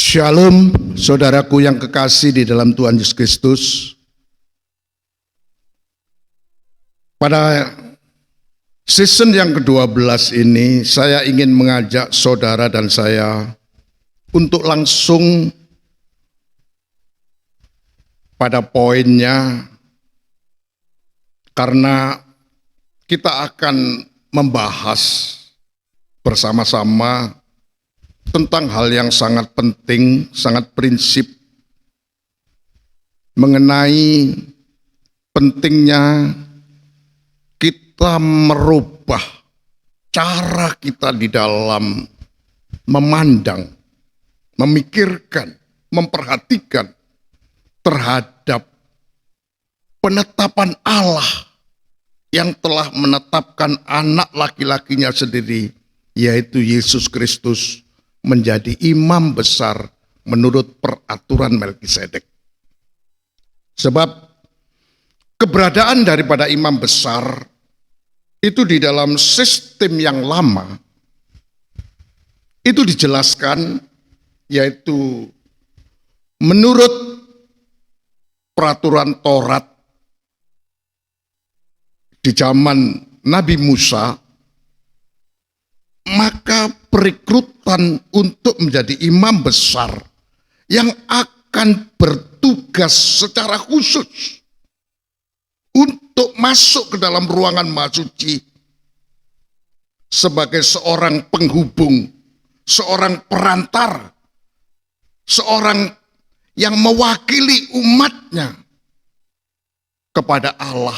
Shalom, saudaraku yang kekasih di dalam Tuhan Yesus Kristus. Pada season yang ke-12 ini, saya ingin mengajak saudara dan saya untuk langsung pada poinnya, karena kita akan membahas bersama-sama tentang hal yang sangat penting, sangat prinsip mengenai pentingnya kita merubah cara kita di dalam memandang, memikirkan, memperhatikan terhadap penetapan Allah yang telah menetapkan anak laki-lakinya sendiri, yaitu Yesus Kristus, menjadi imam besar menurut peraturan Melkisedek. Sebab keberadaan daripada imam besar itu di dalam sistem yang lama itu dijelaskan, yaitu menurut peraturan Taurat di zaman Nabi Musa, maka perekrutan untuk menjadi imam besar yang akan bertugas secara khusus untuk masuk ke dalam ruangan Maha Suci sebagai seorang penghubung, seorang perantara, seorang yang mewakili umatnya kepada Allah,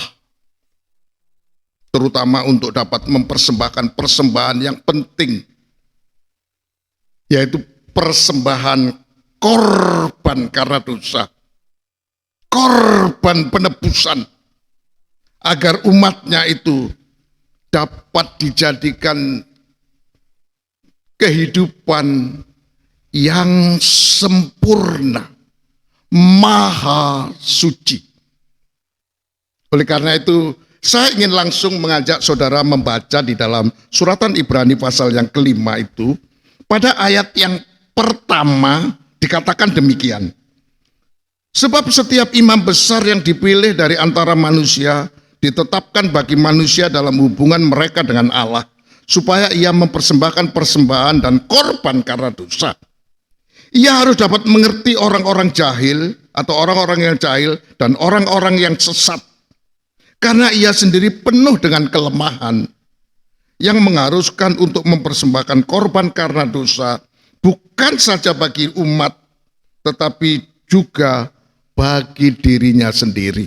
terutama untuk dapat mempersembahkan persembahan yang penting, yaitu persembahan korban karena dosa, korban penebusan, agar umatnya itu dapat dijadikan kehidupan yang sempurna, maha suci. Oleh karena itu, saya ingin langsung mengajak saudara membaca di dalam suratan Ibrani pasal yang kelima itu. Pada ayat yang pertama dikatakan demikian. Sebab setiap imam besar yang dipilih dari antara manusia ditetapkan bagi manusia dalam hubungan mereka dengan Allah, supaya ia mempersembahkan persembahan dan korban karena dosa. Ia harus dapat mengerti orang-orang jahil atau orang-orang yang jahil dan orang-orang yang sesat, karena ia sendiri penuh dengan kelemahan yang mengharuskan untuk mempersembahkan korban karena dosa, bukan saja bagi umat, tetapi juga bagi dirinya sendiri.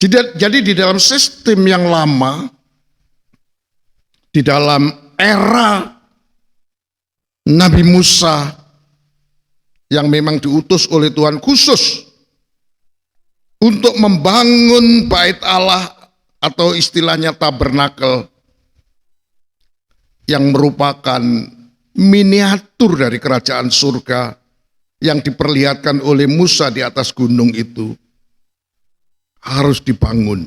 Jadi di dalam sistem yang lama, di dalam era Nabi Musa yang memang diutus oleh Tuhan khusus untuk membangun bait Allah atau istilahnya tabernakel, yang merupakan miniatur dari kerajaan surga yang diperlihatkan oleh Musa di atas gunung itu, harus dibangun.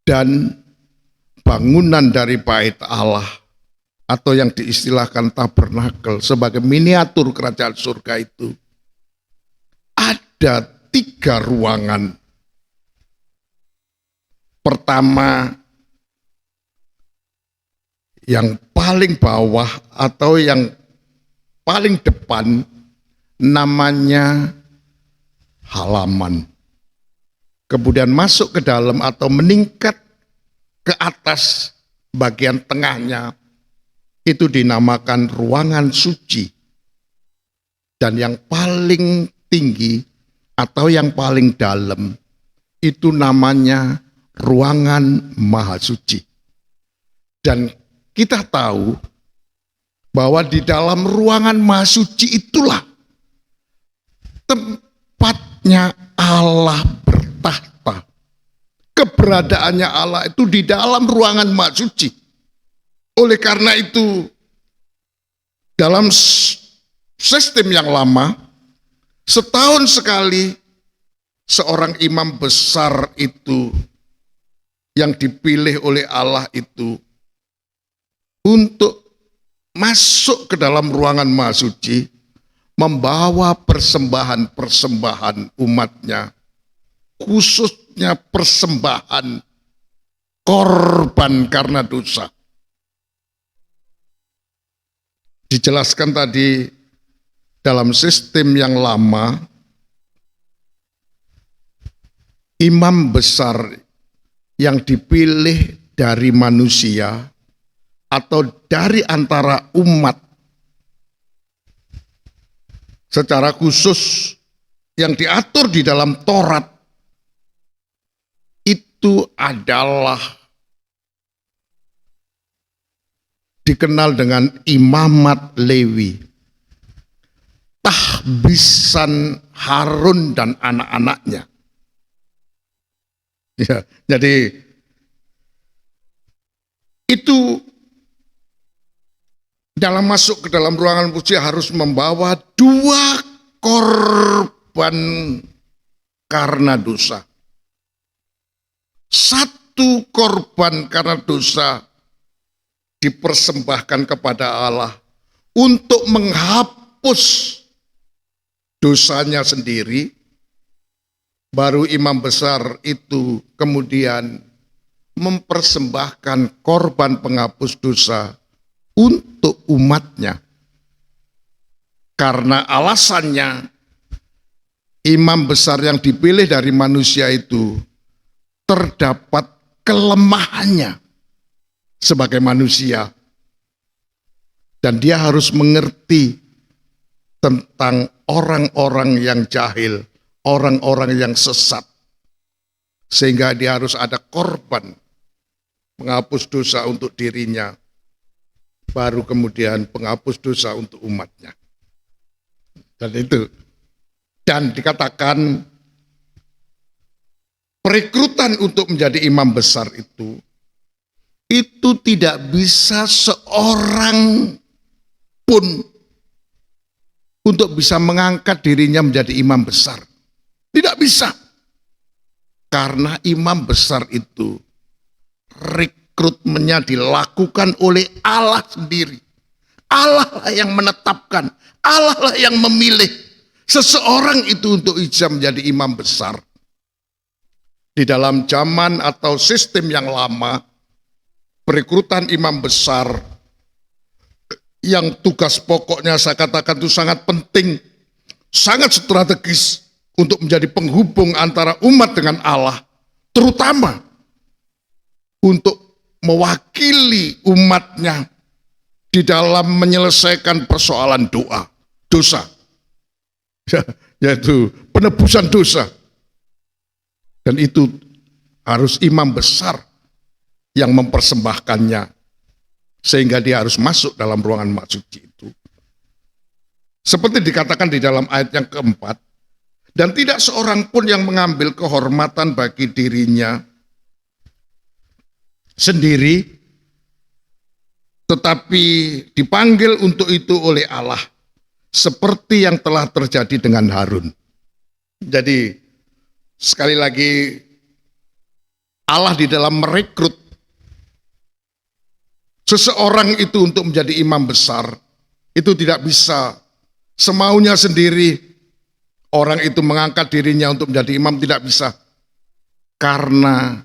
Dan bangunan dari bait Allah atau yang diistilahkan tabernakel sebagai miniatur kerajaan surga itu ada 3 ruangan. Pertama, yang paling bawah atau yang paling depan, namanya halaman. Kemudian masuk ke dalam atau meningkat ke atas bagian tengahnya, itu dinamakan ruangan suci. Dan yang paling tinggi atau yang paling dalam itu namanya ruangan Maha Suci. Dan kita tahu bahwa di dalam ruangan Maha Suci itulah tempatnya Allah bertahta. Keberadaannya Allah itu di dalam ruangan Maha Suci. Oleh karena itu, dalam sistem yang lama, setahun sekali seorang imam besar itu yang dipilih oleh Allah itu untuk masuk ke dalam ruangan Maha Suci, membawa persembahan-persembahan umatnya, khususnya persembahan korban karena dosa. Dijelaskan tadi dalam sistem yang lama, imam besar yang dipilih dari manusia atau dari antara umat secara khusus yang diatur di dalam Taurat itu adalah dikenal dengan imamat Lewi, tahbisan Harun dan anak-anaknya. Ya, jadi itu dalam masuk ke dalam ruangan puji harus membawa 2 korban karena dosa. 1 korban karena dosa dipersembahkan kepada Allah untuk menghapus dosanya sendiri. Baru imam besar itu kemudian mempersembahkan korban penghapus dosa untuk umatnya. Karena alasannya imam besar yang dipilih dari manusia itu terdapat kelemahannya sebagai manusia. Dan dia harus mengerti tentang orang-orang yang jahil, orang-orang yang sesat. Sehingga dia harus ada korban menghapus dosa untuk dirinya, baru kemudian penghapus dosa untuk umatnya. Dan dikatakan perekrutan untuk menjadi imam besar itu tidak bisa seorang pun untuk bisa mengangkat dirinya menjadi imam besar. Tidak bisa. Karena imam besar itu rekrutmennya dilakukan oleh Allah sendiri. Allah lah yang menetapkan, Allah lah yang memilih seseorang itu untuk bisa menjadi imam besar. Di dalam zaman atau sistem yang lama, perekrutan imam besar yang tugas pokoknya saya katakan itu sangat penting, sangat strategis untuk menjadi penghubung antara umat dengan Allah, terutama untuk mewakili umatnya di dalam menyelesaikan persoalan dosa, yaitu penebusan dosa. Dan itu harus imam besar yang mempersembahkannya, sehingga dia harus masuk dalam ruangan Maha Suci itu. Seperti dikatakan di dalam ayat yang keempat, dan tidak seorang pun yang mengambil kehormatan bagi dirinya sendiri, tetapi dipanggil untuk itu oleh Allah, seperti yang telah terjadi dengan Harun. Jadi sekali lagi, Allah di dalam merekrut seseorang itu untuk menjadi imam besar, itu tidak bisa semaunya sendiri. Orang itu mengangkat dirinya untuk menjadi imam, tidak bisa. Karena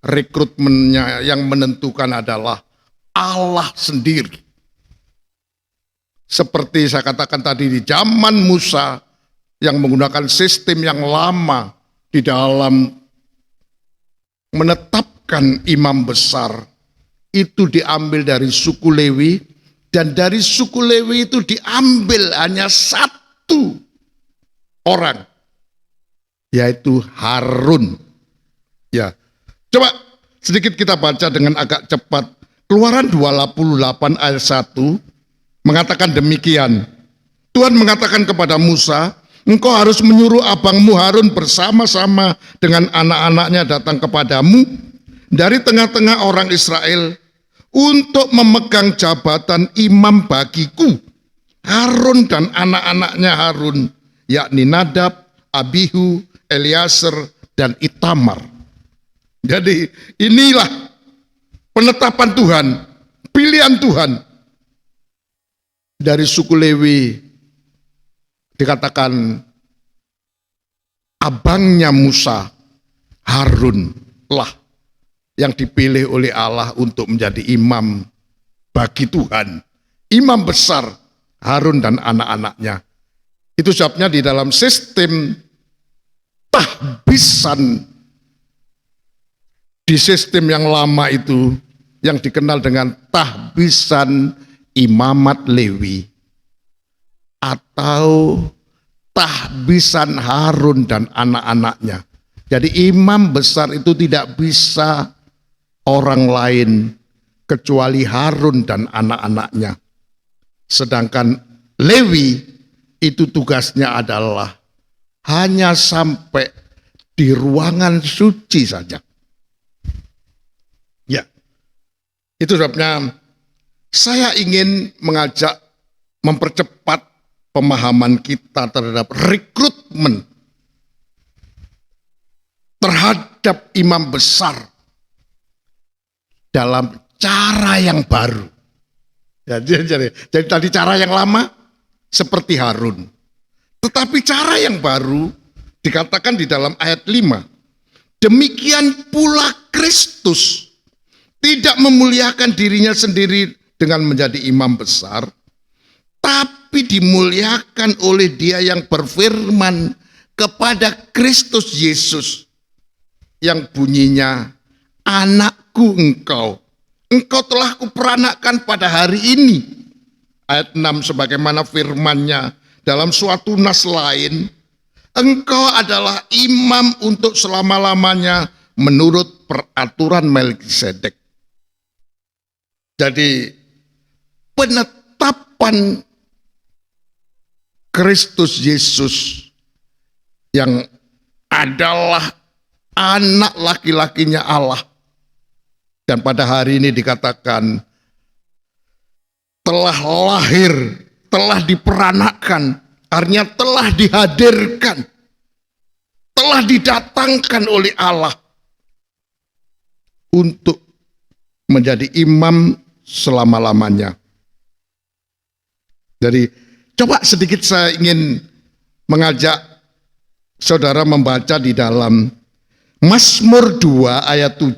rekrutmennya yang menentukan adalah Allah sendiri. Seperti saya katakan tadi, di zaman Musa yang menggunakan sistem yang lama di dalam menetapkan imam besar, itu diambil dari suku Lewi, dan dari suku Lewi itu diambil hanya 1 orang, yaitu Harun. Ya, coba sedikit kita baca dengan agak cepat. Keluaran 28 ayat 1 mengatakan demikian. Tuhan mengatakan kepada Musa, engkau harus menyuruh abangmu Harun bersama-sama dengan anak-anaknya datang kepadamu dari tengah-tengah orang Israel untuk memegang jabatan imam bagiku. Harun dan anak-anaknya Harun, yakni Nadab, Abihu, Eleazar, dan Itamar. Jadi inilah penetapan Tuhan, pilihan Tuhan. dari suku Lewi dikatakan abangnya Musa, Harun lah yang dipilih oleh Allah untuk menjadi imam bagi Tuhan. Imam besar Harun dan anak-anaknya. Itu sebabnya di dalam sistem tahbisan, di sistem yang lama itu yang dikenal dengan tahbisan imamat Lewi atau tahbisan Harun dan anak-anaknya. Jadi imam besar itu tidak bisa orang lain kecuali Harun dan anak-anaknya. Sedangkan Lewi itu tugasnya adalah hanya sampai di ruangan suci saja. Ya, itu sebabnya saya ingin mengajak mempercepat pemahaman kita terhadap rekrutmen terhadap imam besar dalam cara yang baru. Jadi tadi cara yang lama seperti Harun. Tetapi cara yang baru dikatakan di dalam ayat 5. Demikian pula Kristus tidak memuliakan dirinya sendiri dengan menjadi imam besar, tapi dimuliakan oleh Dia yang berfirman kepada Kristus Yesus yang bunyinya, anakku engkau telah kuperanakkan pada hari ini. Ayat 6 sebagaimana firman-Nya dalam suatu nas lain, engkau adalah imam untuk selama-lamanya menurut peraturan Melkisedek. Jadi penetapan Kristus Yesus yang adalah anak laki-lakinya Allah. Dan pada hari ini dikatakan telah lahir, telah diperanakkan, artinya telah dihadirkan, telah didatangkan oleh Allah untuk menjadi imam selama-lamanya. Jadi coba sedikit saya ingin mengajak saudara membaca di dalam Mazmur 2 ayat 7,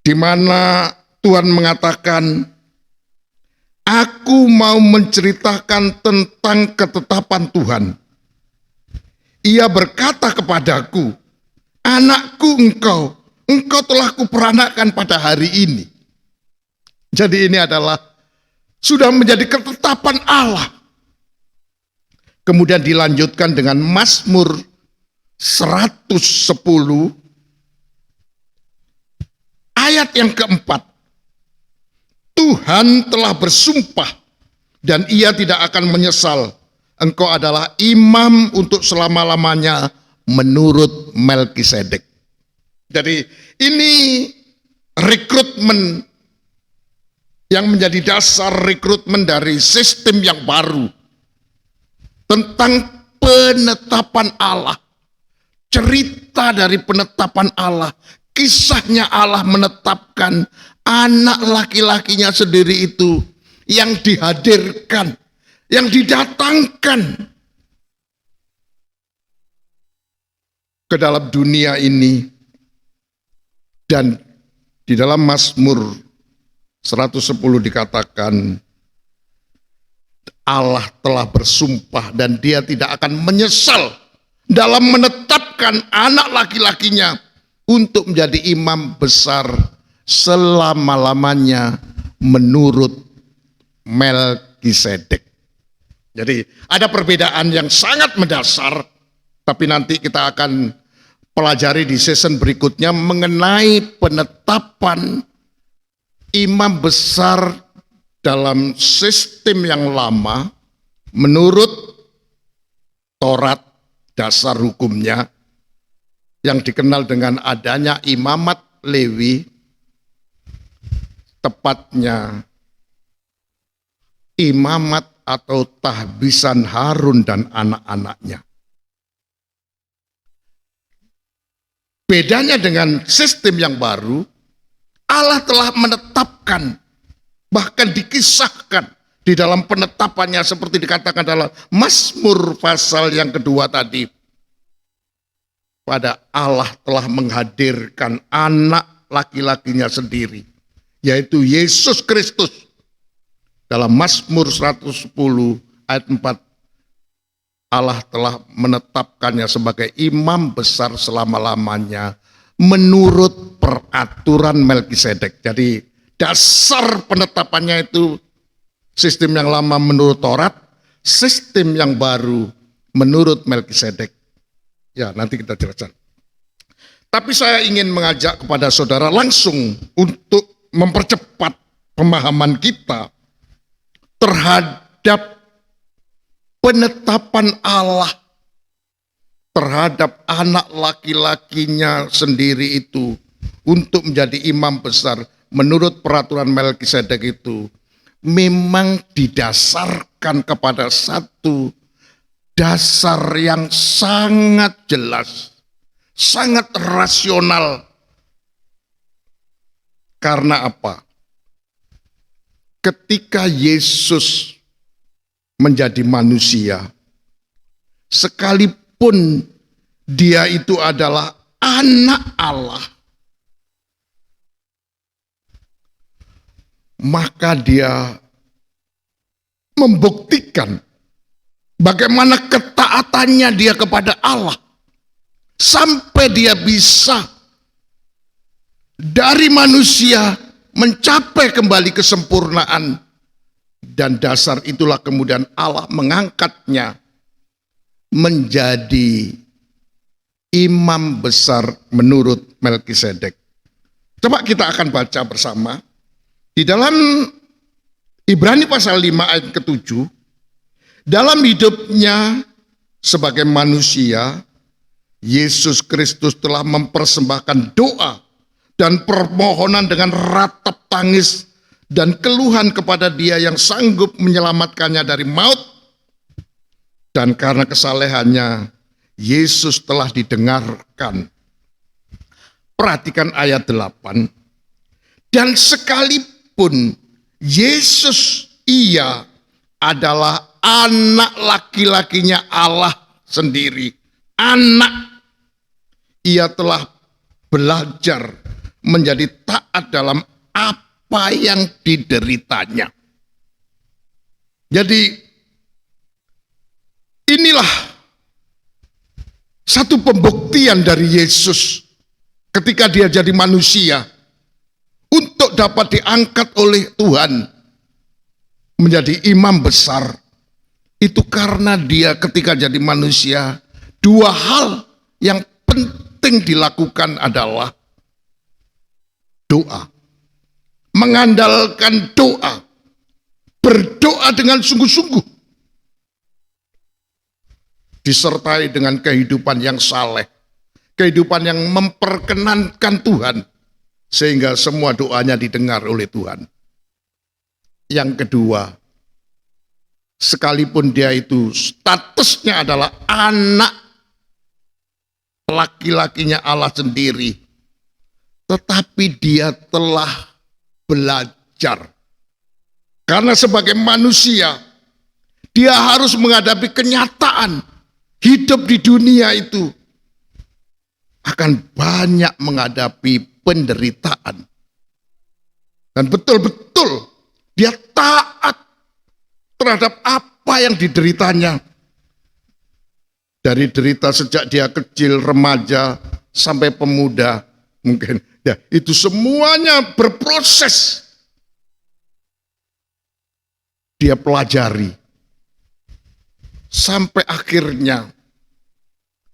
di mana Tuhan mengatakan, aku mau menceritakan tentang ketetapan Tuhan. Ia berkata kepadaku, anakku engkau telah kuperanakkan pada hari ini. Jadi ini adalah sudah menjadi ketetapan Allah. Kemudian dilanjutkan dengan Mazmur 110 ayat yang keempat. Tuhan telah bersumpah dan Ia tidak akan menyesal. Engkau adalah imam untuk selama-lamanya menurut Melkisedek. Jadi ini rekrutmen yang menjadi dasar rekrutmen dari sistem yang baru tentang penetapan Allah. Cerita dari penetapan Allah. Kisahnya Allah menetapkan anak laki-lakinya sendiri itu yang dihadirkan, yang didatangkan ke dalam dunia ini. Dan di dalam Mazmur 110 dikatakan Allah telah bersumpah dan Dia tidak akan menyesal dalam menetapkan anak laki-lakinya untuk menjadi imam besar selama-lamanya menurut Melkisedek. Jadi ada perbedaan yang sangat mendasar, tapi nanti kita akan pelajari di season berikutnya mengenai penetapan imam besar dalam sistem yang lama menurut Taurat, dasar hukumnya, yang dikenal dengan adanya imamat Lewi, tepatnya imamat atau tahbisan Harun dan anak-anaknya. Bedanya dengan sistem yang baru, Allah telah menetapkan, bahkan dikisahkan di dalam penetapannya seperti dikatakan dalam Mazmur pasal yang kedua tadi. Pada Allah telah menghadirkan anak laki-lakinya sendiri, yaitu Yesus Kristus. Dalam Mazmur 110 ayat 4, Allah telah menetapkannya sebagai imam besar selama-lamanya menurut peraturan Melkisedek. Jadi dasar penetapannya itu sistem yang lama menurut Taurat, sistem yang baru menurut Melkisedek. Ya, nanti kita jelaskan. Tapi saya ingin mengajak kepada saudara langsung untuk mempercepat pemahaman kita terhadap penetapan Allah terhadap anak laki-lakinya sendiri itu untuk menjadi imam besar menurut peraturan Melkisedek itu memang didasarkan kepada satu dasar yang sangat jelas, sangat rasional. Karena apa? Ketika Yesus menjadi manusia, sekalipun dia itu adalah anak Allah, maka dia membuktikan bagaimana ketaatannya dia kepada Allah, sampai dia bisa dari manusia mencapai kembali kesempurnaan. Dan dasar itulah kemudian Allah mengangkatnya menjadi imam besar menurut Melkisedek. Coba kita akan baca bersama di dalam Ibrani pasal 5 ayat ke-7. Dalam hidupnya sebagai manusia, Yesus Kristus telah mempersembahkan doa dan permohonan dengan ratap tangis dan keluhan kepada Dia yang sanggup menyelamatkannya dari maut. Dan karena kesalehannya, Yesus telah didengarkan. Perhatikan ayat 8. Dan sekalipun Yesus ia adalah anak laki-lakinya Allah sendiri, anak, ia telah belajar menjadi taat dalam apa yang dideritanya. Jadi inilah satu pembuktian dari Yesus ketika dia jadi manusia untuk dapat diangkat oleh Tuhan menjadi imam besar. Itu karena dia ketika jadi manusia, dua hal yang penting dilakukan adalah doa. Mengandalkan doa. Berdoa dengan sungguh-sungguh. Disertai dengan kehidupan yang saleh. Kehidupan yang memperkenankan Tuhan. Sehingga semua doanya didengar oleh Tuhan. Yang kedua, sekalipun dia itu statusnya adalah anak laki-lakinya Allah sendiri, tetapi dia telah belajar. Karena sebagai manusia, dia harus menghadapi kenyataan hidup di dunia itu akan banyak menghadapi penderitaan. Dan betul-betul dia taat terhadap apa yang dideritanya. Dari derita sejak dia kecil, remaja, sampai pemuda mungkin. Ya, itu semuanya berproses. Dia pelajari. Sampai akhirnya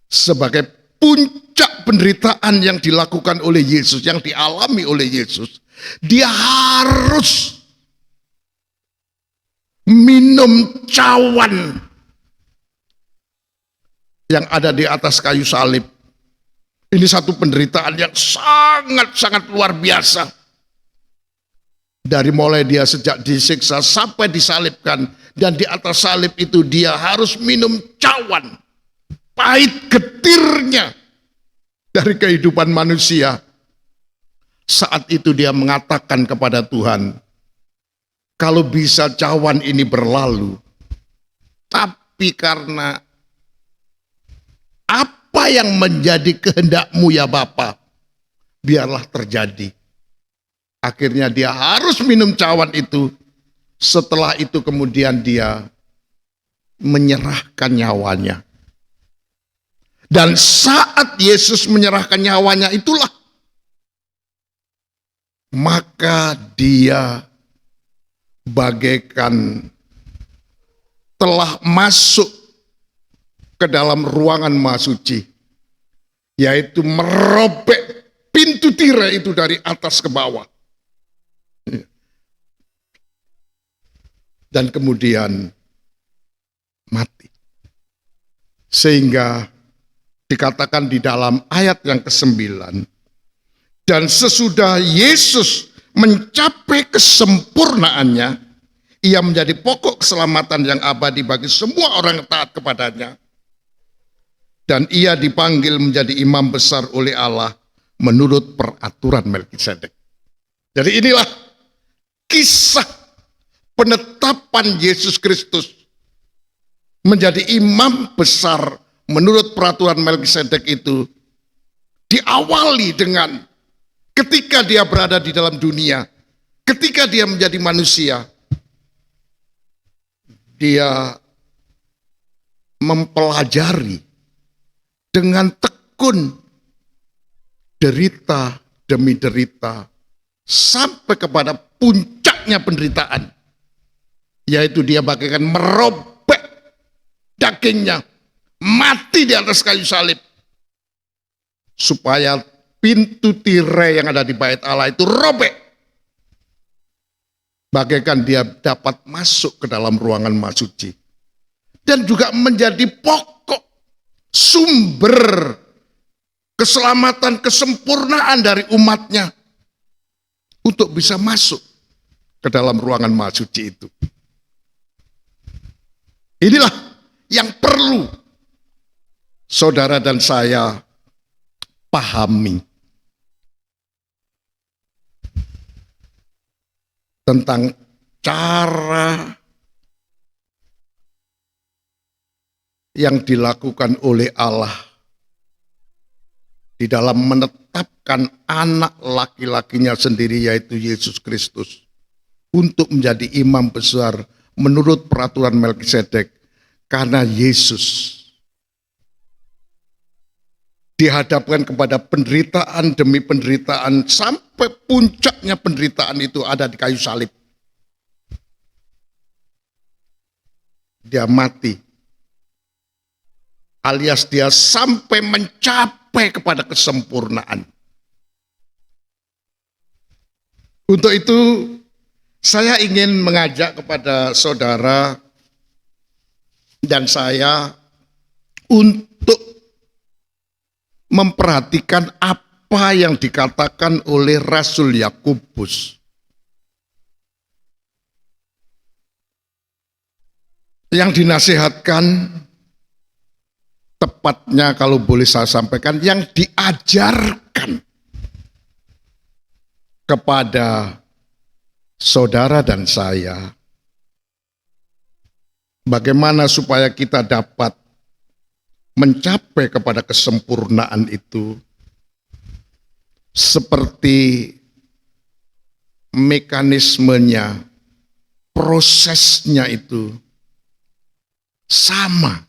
sebagai puncak penderitaan yang dilakukan oleh Yesus, yang dialami oleh Yesus, dia harus minum cawan yang ada di atas kayu salib. Ini satu penderitaan yang sangat-sangat luar biasa. Dari mulai dia sejak disiksa sampai disalibkan, dan di atas salib itu dia harus minum cawan, pahit getirnya dari kehidupan manusia. Saat itu dia mengatakan kepada Tuhan, kalau bisa cawan ini berlalu, tapi karena apa yang menjadi kehendakmu ya Bapa, biarlah terjadi. Akhirnya dia harus minum cawan itu. Setelah itu kemudian dia menyerahkan nyawanya. Dan saat Yesus menyerahkan nyawanya itulah, maka dia bagaikan telah masuk ke dalam ruangan Maha Suci, yaitu merobek pintu tirai itu dari atas ke bawah. Dan kemudian mati. Sehingga dikatakan di dalam ayat yang ke-9, dan sesudah Yesus mencapai kesempurnaannya, ia menjadi pokok keselamatan yang abadi bagi semua orang yang taat kepadanya. Dan ia dipanggil menjadi imam besar oleh Allah menurut peraturan Melkisedek. Jadi inilah kisah penetapan Yesus Kristus menjadi imam besar menurut peraturan Melkisedek itu diawali dengan ketika dia berada di dalam dunia, ketika dia menjadi manusia, dia mempelajari dengan tekun derita demi derita sampai kepada puncaknya penderitaan, yaitu dia bagaikan merobek dagingnya, mati di atas kayu salib, supaya pintu tirai yang ada di bait Allah itu robek, bagaikan dia dapat masuk ke dalam ruangan Maha Suci, dan juga menjadi pokok sumber keselamatan, kesempurnaan dari umatnya untuk bisa masuk ke dalam ruangan Maha Suci itu. Inilah yang perlu saudara dan saya pahami tentang cara yang dilakukan oleh Allah di dalam menetapkan anak laki-lakinya sendiri, yaitu Yesus Kristus, untuk menjadi imam besar menurut peraturan Melkisedek. Karena Yesus dihadapkan kepada penderitaan demi penderitaan, sampai puncaknya penderitaan itu ada di kayu salib. Dia mati, alias dia sampai mencapai kepada kesempurnaan. Untuk itu saya ingin mengajak kepada saudara dan saya untuk memperhatikan apa yang dikatakan oleh Rasul Yakobus, yang dinasihatkan, tepatnya kalau boleh saya sampaikan, yang diajarkan kepada saudara dan saya, bagaimana supaya kita dapat mencapai kepada kesempurnaan itu, seperti mekanismenya, prosesnya itu sama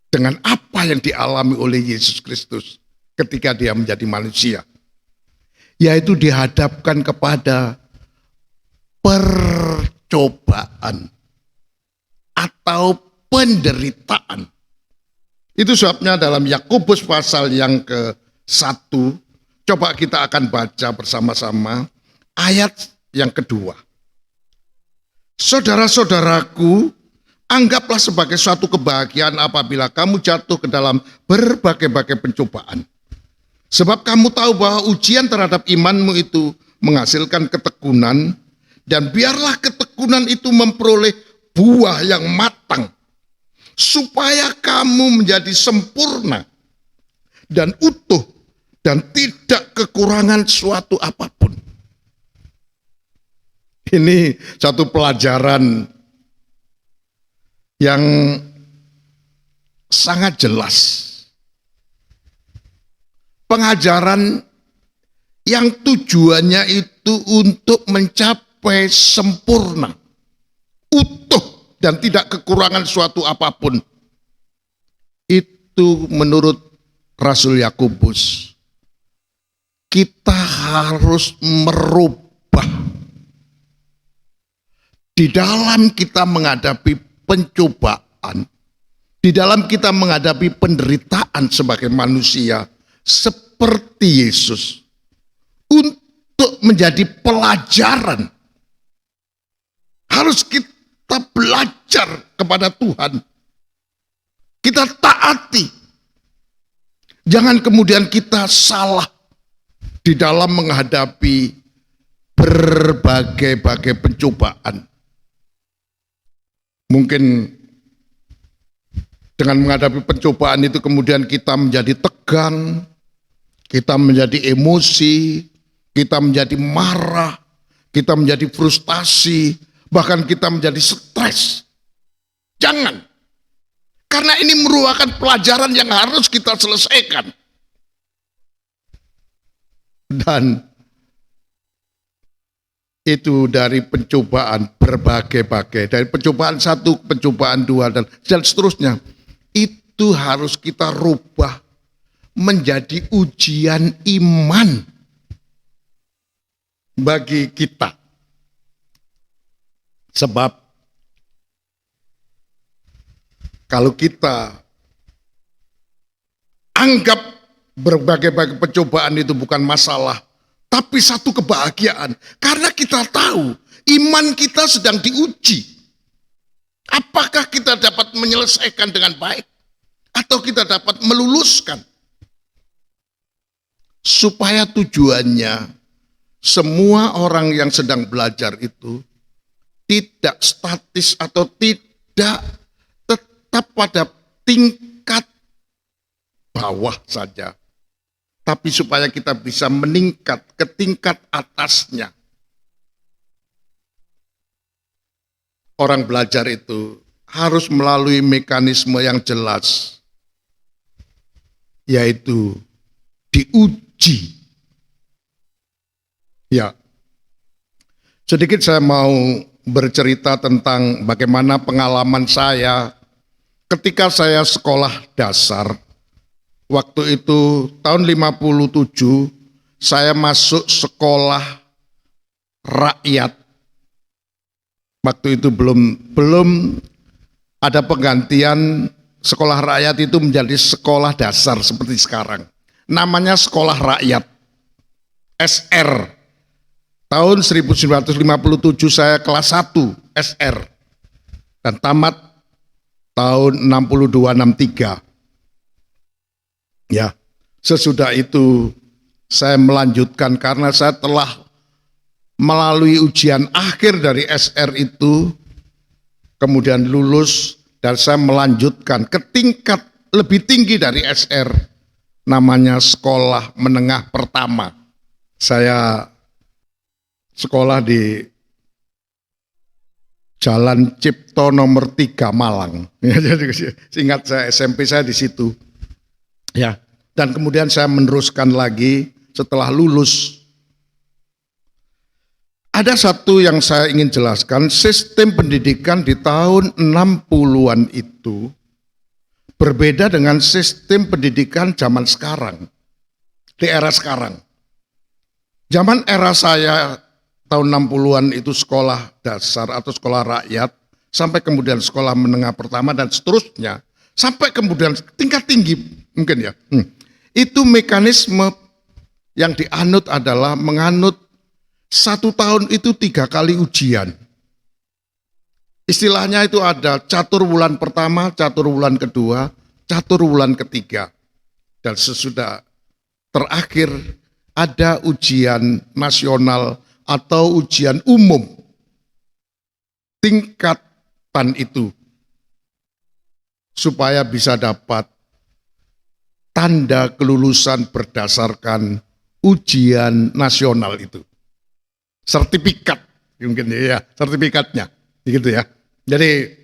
dengan apa yang dialami oleh Yesus Kristus ketika dia menjadi manusia, yaitu dihadapkan kepada percobaan atau penderitaan. Itu sebabnya dalam Yakobus pasal yang ke-1, coba kita akan baca bersama-sama ayat yang kedua. Saudara-saudaraku, anggaplah sebagai suatu kebahagiaan apabila kamu jatuh ke dalam berbagai-bagai pencobaan. Sebab kamu tahu bahwa ujian terhadap imanmu itu menghasilkan ketekunan, dan biarlah ketekunan itu memperoleh buah yang matang, supaya kamu menjadi sempurna dan utuh dan tidak kekurangan suatu apapun. Ini satu pelajaran yang sangat jelas. Pengajaran yang tujuannya itu untuk mencapai sempurna, utuh, dan tidak kekurangan suatu apapun. Itu menurut Rasul Yakobus. Kita harus merubah di dalam kita menghadapi pencobaan, di dalam kita menghadapi penderitaan sebagai manusia, seperti Yesus, untuk menjadi pelajaran. Harus kita belajar kepada Tuhan. Kita taati. Jangan kemudian kita salah di dalam menghadapi berbagai-bagai pencobaan. Mungkin dengan menghadapi pencobaan itu kemudian kita menjadi tegang, kita menjadi emosi, kita menjadi marah, kita menjadi frustasi, bahkan kita menjadi stres. Jangan. Karena ini merupakan pelajaran yang harus kita selesaikan. Dan itu dari pencobaan berbagai-bagai. Dari pencobaan 1, pencobaan 2, dan seterusnya. Itu harus kita rubah menjadi ujian iman bagi kita. Sebab kalau kita anggap berbagai-bagai pencobaan itu bukan masalah, tapi satu kebahagiaan. Karena kita tahu iman kita sedang diuji. Apakah kita dapat menyelesaikan dengan baik? Atau kita dapat meluluskan? Supaya tujuannya semua orang yang sedang belajar itu tidak statis atau tidak tetap pada tingkat bawah saja. Tapi supaya kita bisa meningkat ke tingkat atasnya. Orang belajar itu harus melalui mekanisme yang jelas, yaitu diuji. Ya, sedikit saya mau bercerita tentang bagaimana pengalaman saya ketika saya sekolah dasar. Waktu itu tahun 57 saya masuk sekolah rakyat. Waktu itu belum ada penggantian sekolah rakyat itu menjadi sekolah dasar seperti sekarang. Namanya sekolah rakyat. SR. Tahun 1957 saya kelas 1 SR. Dan tamat tahun 62-63. Ya, sesudah itu saya melanjutkan karena saya telah melalui ujian akhir dari SR itu, kemudian lulus dan saya melanjutkan ke tingkat lebih tinggi dari SR, namanya sekolah menengah pertama. Saya sekolah di Jalan Cipto nomor 3 Malang. Jadi ingat saya SMP saya di situ. Ya, dan kemudian saya meneruskan lagi setelah lulus. Ada satu yang saya ingin jelaskan, sistem pendidikan di tahun 60-an itu berbeda dengan sistem pendidikan zaman sekarang, di era sekarang. Zaman era saya tahun 60-an itu sekolah dasar atau sekolah rakyat, sampai kemudian sekolah menengah pertama dan seterusnya, sampai kemudian tingkat tinggi. Mungkin ya, itu mekanisme yang dianut adalah menganut 1 tahun itu 3 kali ujian. Istilahnya itu ada catur wulan pertama, catur wulan kedua, catur wulan ketiga. Dan sesudah terakhir ada ujian nasional atau ujian umum. Tingkatan itu supaya bisa dapat tanda kelulusan berdasarkan ujian nasional itu. Sertifikat mungkin ya sertifikatnya, gitu ya. Jadi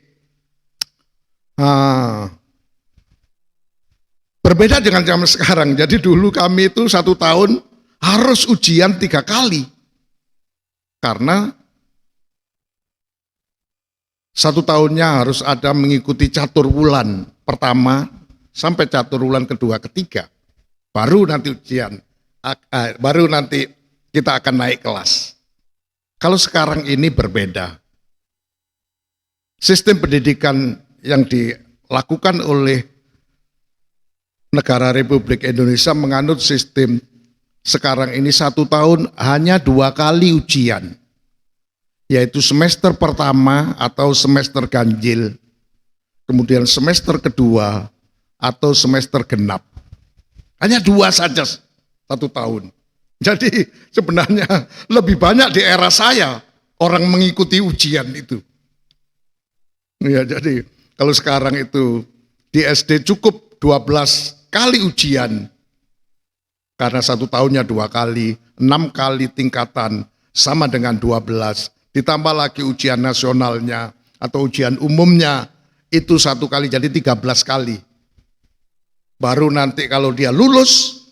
berbeda dengan zaman sekarang. Jadi dulu kami itu 1 tahun harus ujian 3 kali, karena 1 tahunnya harus ada mengikuti catur wulan pertama sampai catur wulan kedua, ketiga. Baru nanti ujian, baru nanti kita akan naik kelas. Kalau sekarang ini berbeda. Sistem pendidikan yang dilakukan oleh negara Republik Indonesia menganut sistem sekarang ini 1 tahun hanya 2 kali ujian, yaitu semester pertama atau semester ganjil, kemudian semester kedua atau semester genap. Hanya 2 saja 1 tahun. Jadi sebenarnya lebih banyak di era saya orang mengikuti ujian itu. Ya, jadi kalau sekarang itu di SD cukup 12 kali ujian, karena 1 tahunnya 2 kali, 6 kali tingkatan sama dengan 12, ditambah lagi ujian nasionalnya atau ujian umumnya itu 1 kali, jadi 13 kali. Baru nanti kalau dia lulus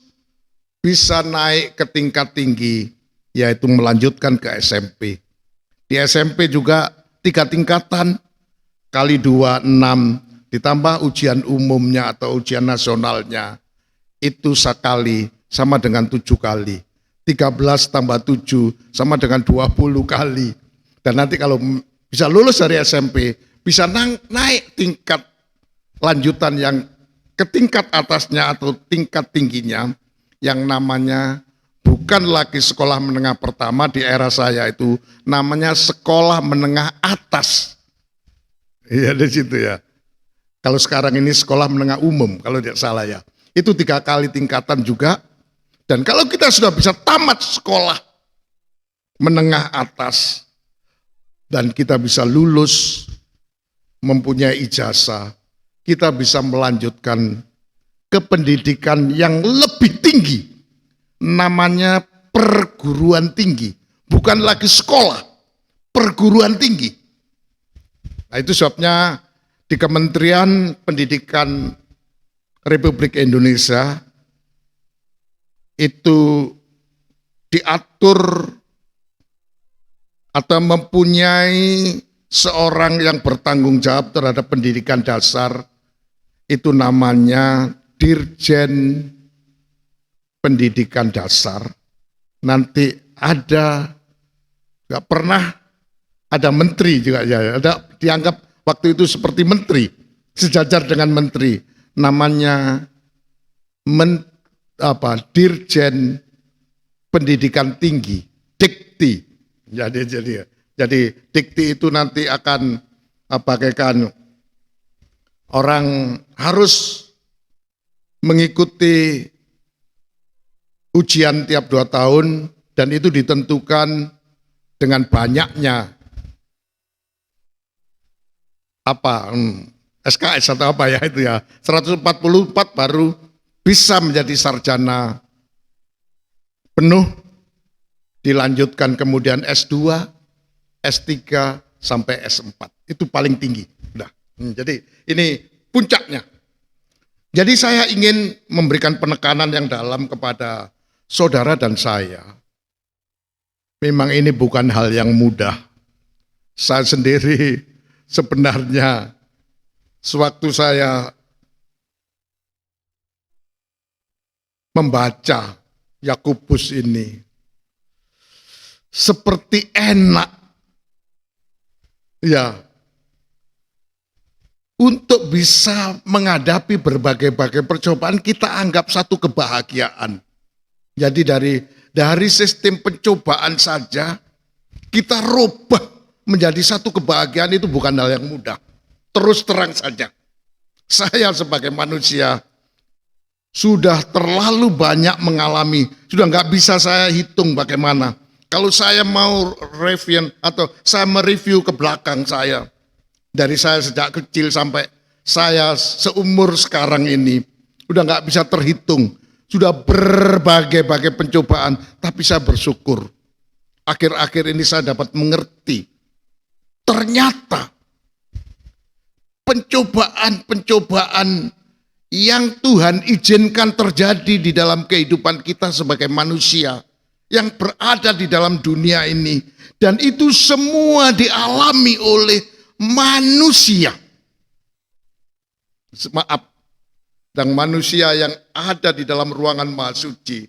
bisa naik ke tingkat tinggi, yaitu melanjutkan ke SMP. Di SMP juga 3 tingkatan, kali 2, 6, ditambah ujian umumnya atau ujian nasionalnya, itu sekali sama dengan 7 kali. 13 tambah 7 sama dengan 20 kali. Dan nanti kalau bisa lulus dari SMP, bisa naik tingkat lanjutan yang ke tingkat atasnya atau tingkat tingginya, yang namanya bukan lagi sekolah menengah pertama di era saya itu, namanya sekolah menengah atas. Iya, di situ ya. Kalau sekarang ini sekolah menengah umum, kalau tidak salah ya. Itu 3 kali tingkatan juga. Dan kalau kita sudah bisa tamat sekolah menengah atas, dan kita bisa lulus, mempunyai ijazah, kita bisa melanjutkan ke pendidikan yang lebih tinggi. Namanya perguruan tinggi. Bukan lagi sekolah, perguruan tinggi. Nah, itu sebabnya di Kementerian Pendidikan Republik Indonesia itu diatur atau mempunyai seorang yang bertanggung jawab terhadap pendidikan dasar, itu namanya Dirjen Pendidikan Dasar. Nanti ada, nggak pernah ada menteri juga ya, ada dianggap waktu itu seperti menteri, sejajar dengan menteri, namanya Dirjen Pendidikan Tinggi, Dikti. Jadi Dikti itu nanti akan bagaikan orang harus mengikuti ujian tiap 2 tahun, dan itu ditentukan dengan banyaknya SKS atau apa ya itu ya, 144 baru bisa menjadi sarjana penuh, dilanjutkan kemudian S2, S3 sampai S4. Itu paling tinggi. Udah. Jadi ini puncaknya. Jadi saya ingin memberikan penekanan yang dalam kepada saudara dan saya. Memang ini bukan hal yang mudah. Saya sendiri sebenarnya sewaktu saya membaca Yakobus ini seperti enak ya untuk bisa menghadapi berbagai-bagai percobaan. Kita anggap satu kebahagiaan. Jadi dari sistem pencobaan saja kita rubah menjadi satu kebahagiaan, itu bukan hal yang mudah. Terus terang saja, saya sebagai manusia sudah terlalu banyak mengalami, sudah nggak bisa saya hitung bagaimana. Kalau saya mau review atau saya mereview ke belakang saya, dari saya sejak kecil sampai saya seumur sekarang ini, udah nggak bisa terhitung. Sudah berbagai-bagai pencobaan, tapi saya bersyukur. akhir-akhir ini saya dapat mengerti, ternyata pencobaan-pencobaan yang Tuhan izinkan terjadi di dalam kehidupan kita sebagai manusia yang berada di dalam dunia ini, dan itu semua dialami oleh manusia. Maaf, dan manusia yang ada di dalam ruangan maha suci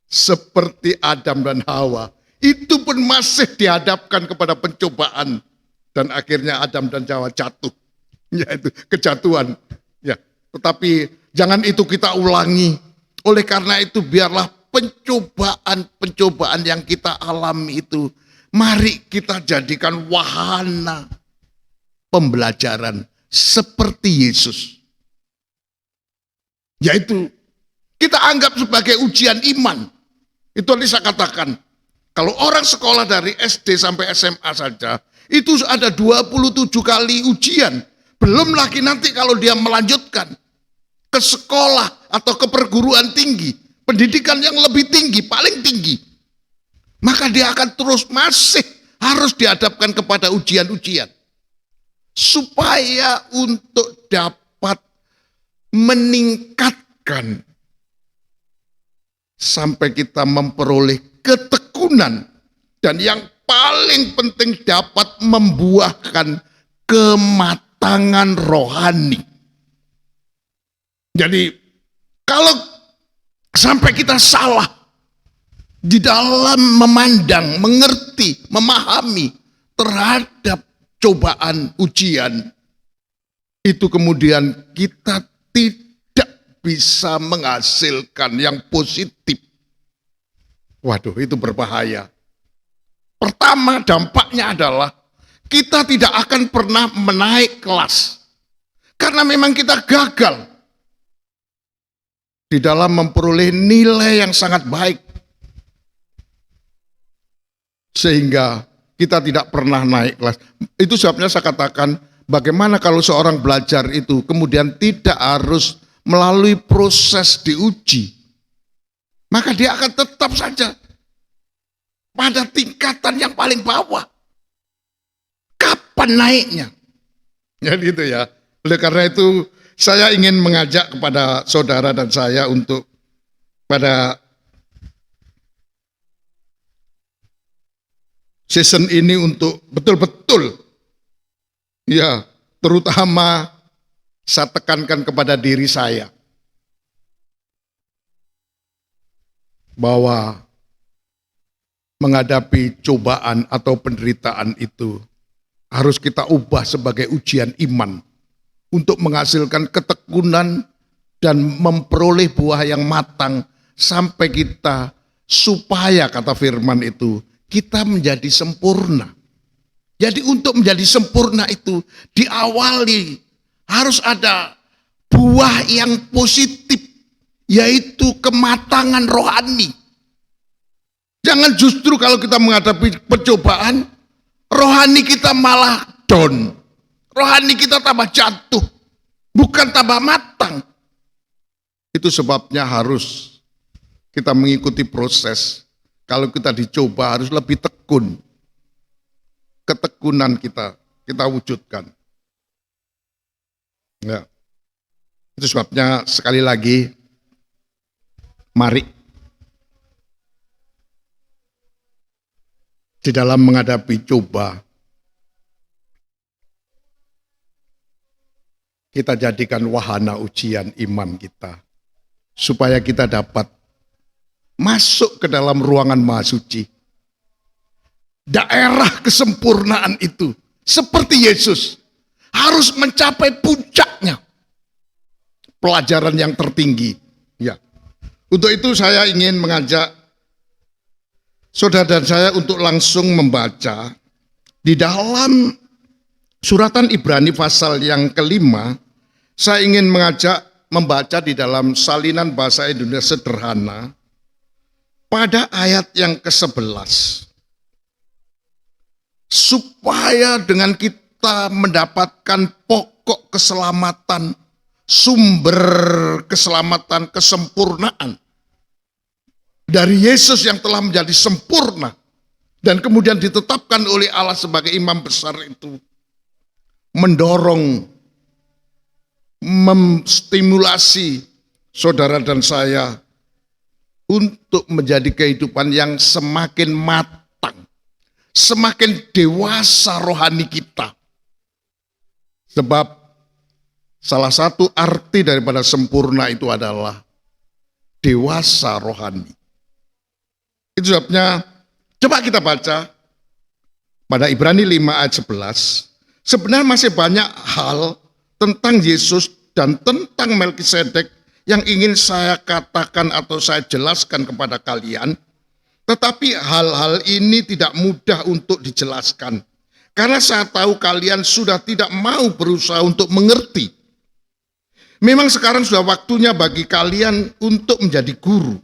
seperti Adam dan Hawa, itu pun masih dihadapkan kepada pencobaan, dan akhirnya Adam dan Hawa jatuh, yaitu kejatuhan. Ya, tetapi jangan itu kita ulangi. Oleh karena itu biarlah pencobaan-pencobaan yang kita alami itu, mari kita jadikan wahana pembelajaran seperti Yesus. Yaitu kita anggap sebagai ujian iman. Itu tadi saya katakan, kalau orang sekolah dari SD sampai SMA saja, itu ada 27 kali ujian. Belum lagi nanti kalau dia melanjutkan ke sekolah atau ke perguruan tinggi, pendidikan yang lebih tinggi, paling tinggi, maka dia akan terus masih harus dihadapkan kepada ujian-ujian. Supaya untuk dapat meningkatkan sampai kita memperoleh ketekunan, dan yang paling penting dapat membuahkan kematangan rohani. Jadi kalau sampai kita salah di dalam memandang, mengerti, memahami terhadap cobaan, ujian, itu kemudian kita tidak bisa menghasilkan yang positif. Waduh, itu berbahaya. Pertama, dampaknya adalah kita tidak akan pernah menaik kelas. Karena memang kita gagal di dalam memperoleh nilai yang sangat baik. Sehingga kita tidak pernah naik kelas. Itu sebabnya saya katakan, bagaimana kalau seorang belajar itu kemudian tidak harus melalui proses diuji, maka dia akan tetap saja pada tingkatan yang paling bawah. Kapan naiknya? Ya gitu ya. Oleh karena itu saya ingin mengajak kepada saudara dan saya untuk pada season ini untuk betul-betul, ya, terutama saya tekankan kepada diri saya bahwa menghadapi cobaan atau penderitaan itu harus kita ubah sebagai ujian iman untuk menghasilkan ketekunan dan memperoleh buah yang matang sampai kita, supaya kata firman itu, kita menjadi sempurna. Jadi untuk menjadi sempurna itu diawali harus ada buah yang positif, yaitu kematangan rohani. Jangan justru kalau kita menghadapi percobaan, rohani kita malah down. Rohani kita tambah jatuh, bukan tambah matang. Itu sebabnya harus kita mengikuti proses. Kalau kita dicoba harus lebih tekun. Ketekunan kita wujudkan. Ya. Itu sebabnya sekali lagi, mari di dalam menghadapi coba, kita jadikan wahana ujian iman kita, supaya kita dapat masuk ke dalam ruangan maha suci. Daerah kesempurnaan itu, seperti Yesus, harus mencapai puncaknya. Pelajaran yang tertinggi. Ya. Untuk itu saya ingin mengajak saudara dan saya untuk langsung membaca di dalam suratan Ibrani pasal yang kelima. Saya ingin mengajak membaca di dalam salinan bahasa Indonesia sederhana pada ayat yang ke-11. Supaya dengan kita mendapatkan pokok keselamatan, sumber keselamatan, kesempurnaan dari Yesus yang telah menjadi sempurna dan kemudian ditetapkan oleh Allah sebagai imam besar itu mendorong, menstimulasi saudara dan saya untuk menjadi kehidupan yang semakin matang, semakin dewasa rohani kita. Sebab salah satu arti daripada sempurna itu adalah dewasa rohani. Itu sebabnya coba kita baca pada Ibrani 5 ayat 11. Sebenarnya masih banyak hal tentang Yesus dan tentang Melkisedek yang ingin saya katakan atau saya jelaskan kepada kalian. Tetapi hal-hal ini tidak mudah untuk dijelaskan. Karena saya tahu kalian sudah tidak mau berusaha untuk mengerti. Memang sekarang sudah waktunya bagi kalian untuk menjadi guru.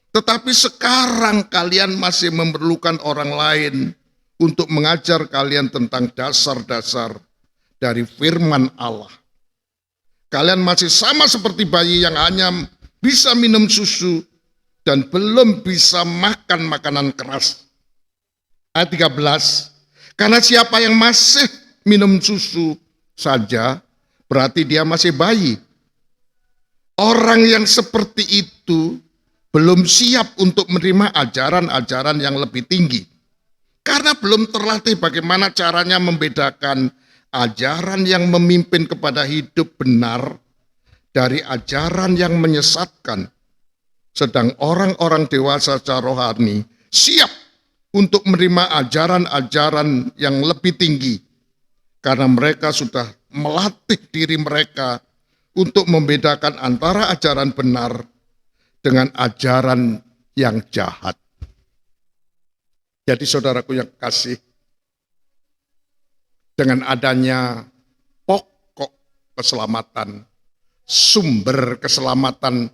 Tetapi sekarang kalian masih memerlukan orang lain untuk mengajar kalian tentang dasar-dasar dari firman Allah. Kalian masih sama seperti bayi yang hanya bisa minum susu dan belum bisa makan makanan keras. Ayat 13, karena siapa yang masih minum susu saja, berarti dia masih bayi. Orang yang seperti itu belum siap untuk menerima ajaran-ajaran yang lebih tinggi. Karena belum terlatih bagaimana caranya membedakan ajaran yang memimpin kepada hidup benar dari ajaran yang menyesatkan. Sedang orang-orang dewasa secara rohani siap untuk menerima ajaran-ajaran yang lebih tinggi. Karena mereka sudah melatih diri mereka untuk membedakan antara ajaran benar dengan ajaran yang jahat. Jadi saudaraku yang kasih, dengan adanya pokok keselamatan, sumber keselamatan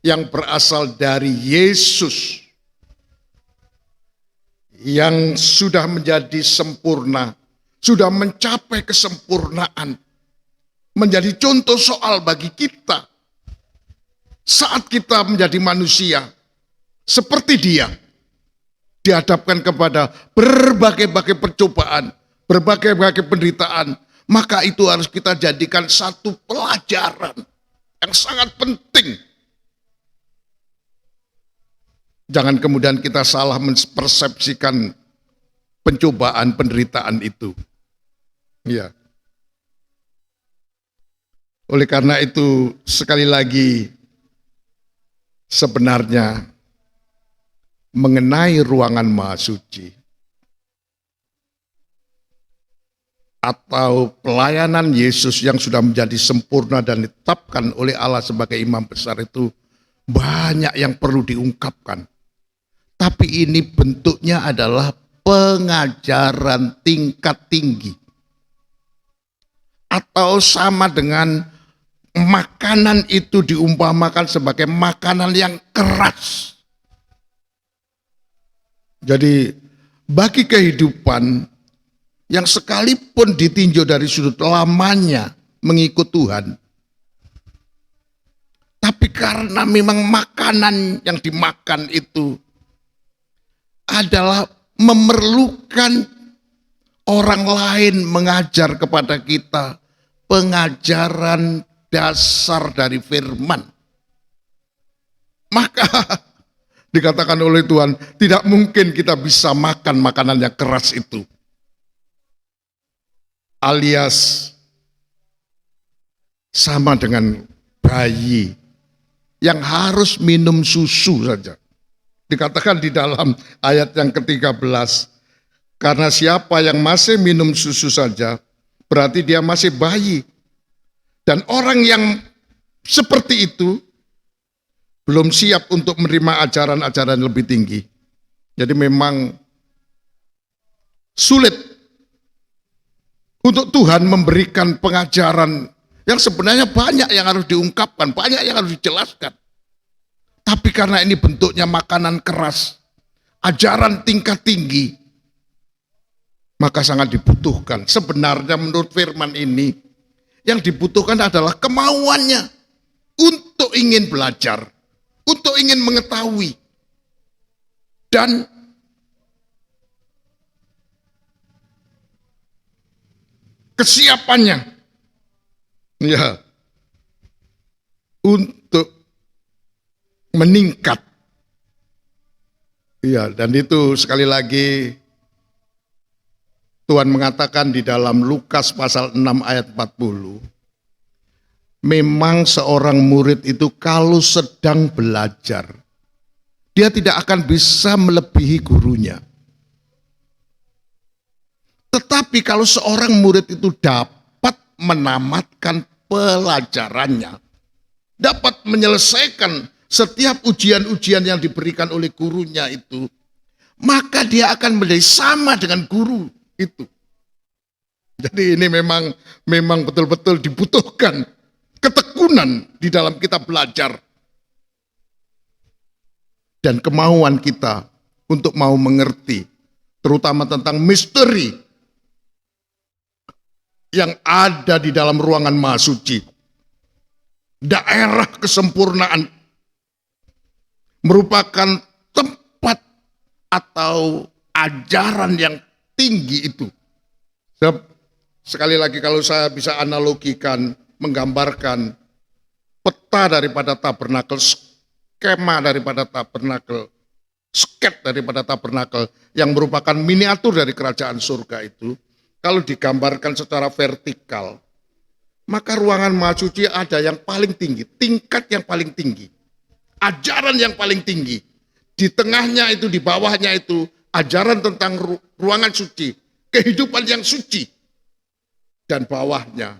yang berasal dari Yesus yang sudah menjadi sempurna, sudah mencapai kesempurnaan, menjadi contoh soal bagi kita saat kita menjadi manusia seperti Dia, dihadapkan kepada berbagai-bagai percobaan, berbagai-bagai penderitaan, maka itu harus kita jadikan satu pelajaran yang sangat penting. Jangan kemudian kita salah mempersepsikan pencobaan, penderitaan itu. Ya. Oleh karena itu, sekali lagi, sebenarnya mengenai ruangan Maha Suci, atau pelayanan Yesus yang sudah menjadi sempurna dan ditetapkan oleh Allah sebagai imam besar itu banyak yang perlu diungkapkan. Tapi ini bentuknya adalah pengajaran tingkat tinggi. Atau sama dengan makanan itu diumpamakan sebagai makanan yang keras. Jadi bagi kehidupan yang sekalipun ditinjau dari sudut lamanya mengikut Tuhan, tapi karena memang makanan yang dimakan itu adalah memerlukan orang lain mengajar kepada kita pengajaran dasar dari firman, maka dikatakan oleh Tuhan tidak mungkin kita bisa makan makanan yang keras itu. Alias sama dengan bayi yang harus minum susu saja. Dikatakan di dalam ayat yang ke-13, karena siapa yang masih minum susu saja, berarti dia masih bayi. Dan orang yang seperti itu belum siap untuk menerima ajaran-ajaran lebih tinggi. Jadi memang sulit untuk Tuhan memberikan pengajaran yang sebenarnya banyak yang harus diungkapkan, banyak yang harus dijelaskan. Tapi karena ini bentuknya makanan keras, ajaran tingkat tinggi, maka sangat dibutuhkan. Sebenarnya menurut firman ini, yang dibutuhkan adalah kemauannya untuk ingin belajar, untuk ingin mengetahui. Dan kesiapannya, ya, untuk meningkat. Ya, dan itu sekali lagi Tuhan mengatakan di dalam Lukas pasal 6 ayat 40, memang seorang murid itu kalau sedang belajar, dia tidak akan bisa melebihi gurunya. Tetapi kalau seorang murid itu dapat menamatkan pelajarannya, dapat menyelesaikan setiap ujian-ujian yang diberikan oleh gurunya itu, maka dia akan menjadi sama dengan guru itu. Jadi ini memang betul-betul dibutuhkan ketekunan di dalam kita belajar. Dan kemauan kita untuk mau mengerti, terutama tentang misteri yang ada di dalam ruangan Maha Suci. Daerah kesempurnaan merupakan tempat atau ajaran yang tinggi itu. Sekali lagi kalau saya bisa analogikan, menggambarkan peta daripada tabernakel, skema daripada tabernakel, sket daripada tabernakel yang merupakan miniatur dari kerajaan surga itu, kalau digambarkan secara vertikal, maka ruangan Maha Suci ada yang paling tinggi, tingkat yang paling tinggi, ajaran yang paling tinggi. Di tengahnya itu, di bawahnya itu, ajaran tentang ruangan suci, kehidupan yang suci. Dan bawahnya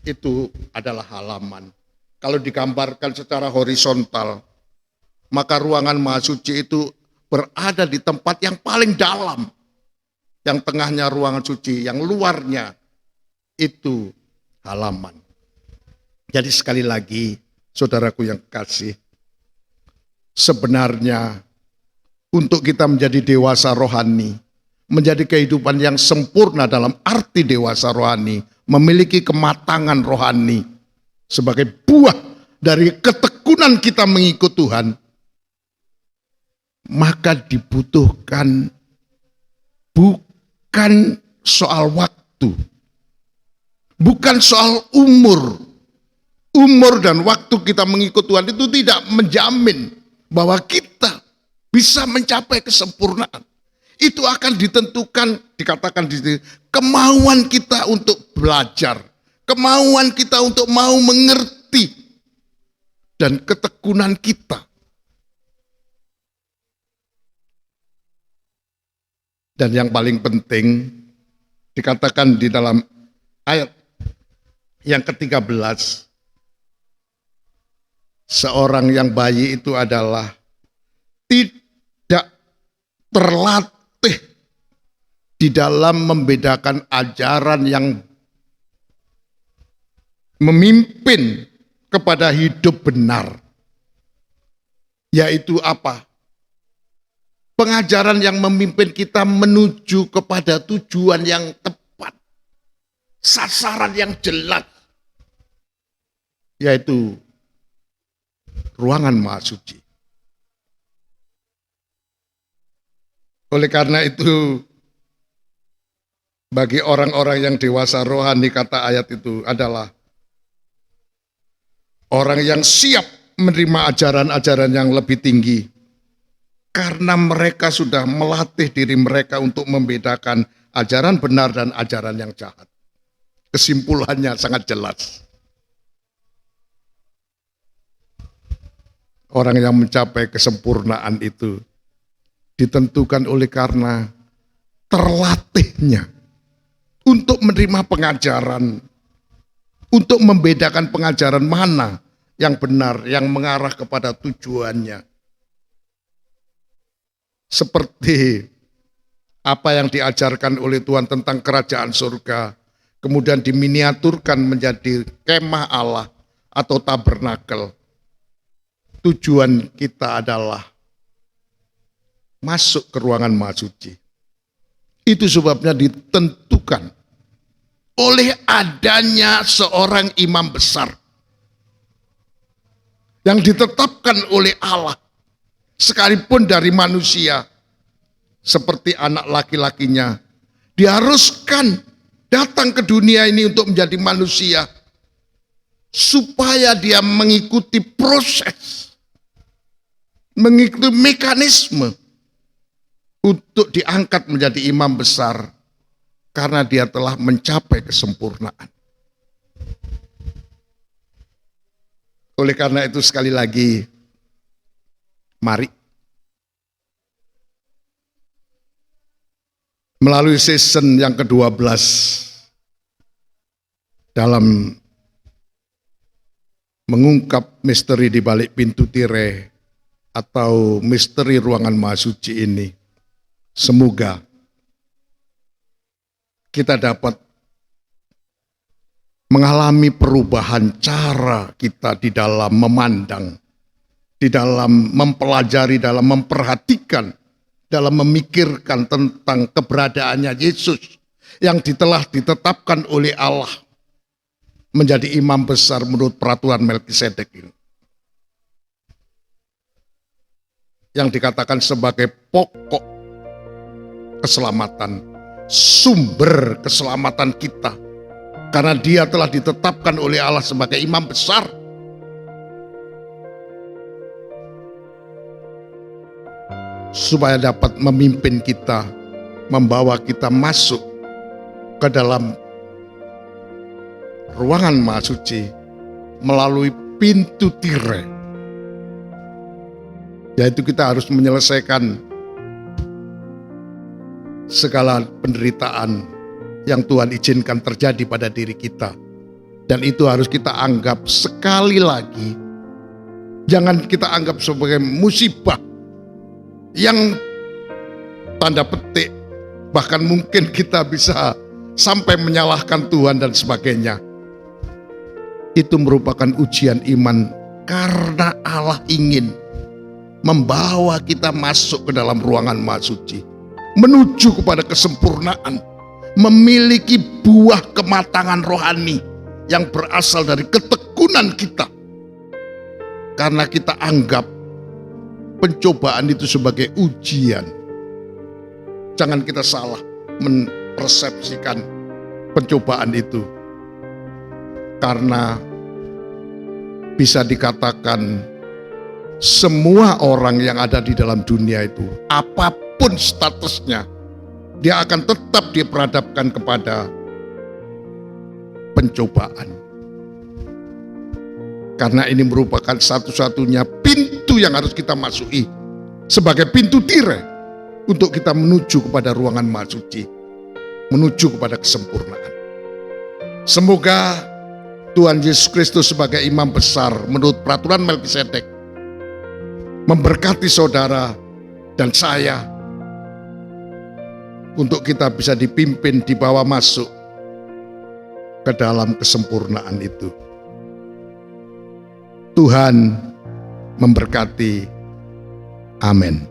itu adalah halaman. Kalau digambarkan secara horizontal, maka ruangan Maha Suci itu berada di tempat yang paling dalam. Yang tengahnya ruangan suci, yang luarnya itu halaman. Jadi sekali lagi, saudaraku yang kasih, sebenarnya untuk kita menjadi dewasa rohani, menjadi kehidupan yang sempurna dalam arti dewasa rohani, memiliki kematangan rohani sebagai buah dari ketekunan kita mengikut Tuhan, maka dibutuhkan bukan soal waktu, bukan soal umur. Umur dan waktu kita mengikut Tuhan itu tidak menjamin bahwa kita bisa mencapai kesempurnaan. Itu akan ditentukan, dikatakan di sini, kemauan kita untuk belajar, kemauan kita untuk mau mengerti, dan ketekunan kita. Dan yang paling penting, dikatakan di dalam ayat yang ke-13, seorang yang bayi itu adalah tidak terlatih di dalam membedakan ajaran yang memimpin kepada hidup benar. Yaitu apa? Pengajaran yang memimpin kita menuju kepada tujuan yang tepat. Sasaran yang jelas. Yaitu ruangan Maha Suci. Oleh karena itu, bagi orang-orang yang dewasa rohani, kata ayat itu adalah orang yang siap menerima ajaran-ajaran yang lebih tinggi. Karena mereka sudah melatih diri mereka untuk membedakan ajaran benar dan ajaran yang jahat. Kesimpulannya sangat jelas. Orang yang mencapai kesempurnaan itu ditentukan oleh karena terlatihnya untuk menerima pengajaran, untuk membedakan pengajaran mana yang benar, yang mengarah kepada tujuannya. Seperti apa yang diajarkan oleh Tuhan tentang kerajaan surga, kemudian diminiaturkan menjadi kemah Allah atau tabernakel. Tujuan kita adalah masuk ke ruangan Maha Suci. Itu sebabnya ditentukan oleh adanya seorang imam besar yang ditetapkan oleh Allah, sekalipun dari manusia, seperti anak laki-lakinya, diharuskan datang ke dunia ini untuk menjadi manusia, supaya dia mengikuti proses, mengikuti mekanisme untuk diangkat menjadi imam besar, karena dia telah mencapai kesempurnaan. Oleh karena itu sekali lagi, mari melalui season yang ke-12 dalam mengungkap misteri di balik pintu tirai atau misteri ruangan Maha Suci ini, semoga kita dapat mengalami perubahan cara kita di dalam memandang, di dalam mempelajari, dalam memperhatikan, dalam memikirkan tentang keberadaannya Yesus yang telah ditetapkan oleh Allah menjadi imam besar menurut peraturan Melkisedek ini, yang dikatakan sebagai pokok keselamatan, sumber keselamatan kita, karena dia telah ditetapkan oleh Allah sebagai imam besar. Supaya dapat memimpin kita, membawa kita masuk ke dalam ruangan Maha Suci melalui pintu tirai. Yaitu kita harus menyelesaikan segala penderitaan yang Tuhan izinkan terjadi pada diri kita. Dan itu harus kita anggap sekali lagi, jangan kita anggap sebagai musibah yang tanda petik, bahkan mungkin kita bisa sampai menyalahkan Tuhan dan sebagainya. Itu merupakan ujian iman, karena Allah ingin membawa kita masuk ke dalam ruangan Maha Suci, menuju kepada kesempurnaan, memiliki buah kematangan rohani yang berasal dari ketekunan kita. Karena kita anggap pencobaan itu sebagai ujian. Jangan kita salah mempersepsikan pencobaan itu. Karena bisa dikatakan semua orang yang ada di dalam dunia itu, apapun statusnya, dia akan tetap diperhadapkan kepada pencobaan. Karena ini merupakan satu-satunya pintu yang harus kita masuki sebagai pintu tirai untuk kita menuju kepada ruangan Maha Suci, menuju kepada kesempurnaan. Semoga Tuhan Yesus Kristus sebagai imam besar menurut peraturan Melkisedek memberkati saudara dan saya untuk kita bisa dipimpin, dibawa masuk ke dalam kesempurnaan itu. Tuhan memberkati. Amin.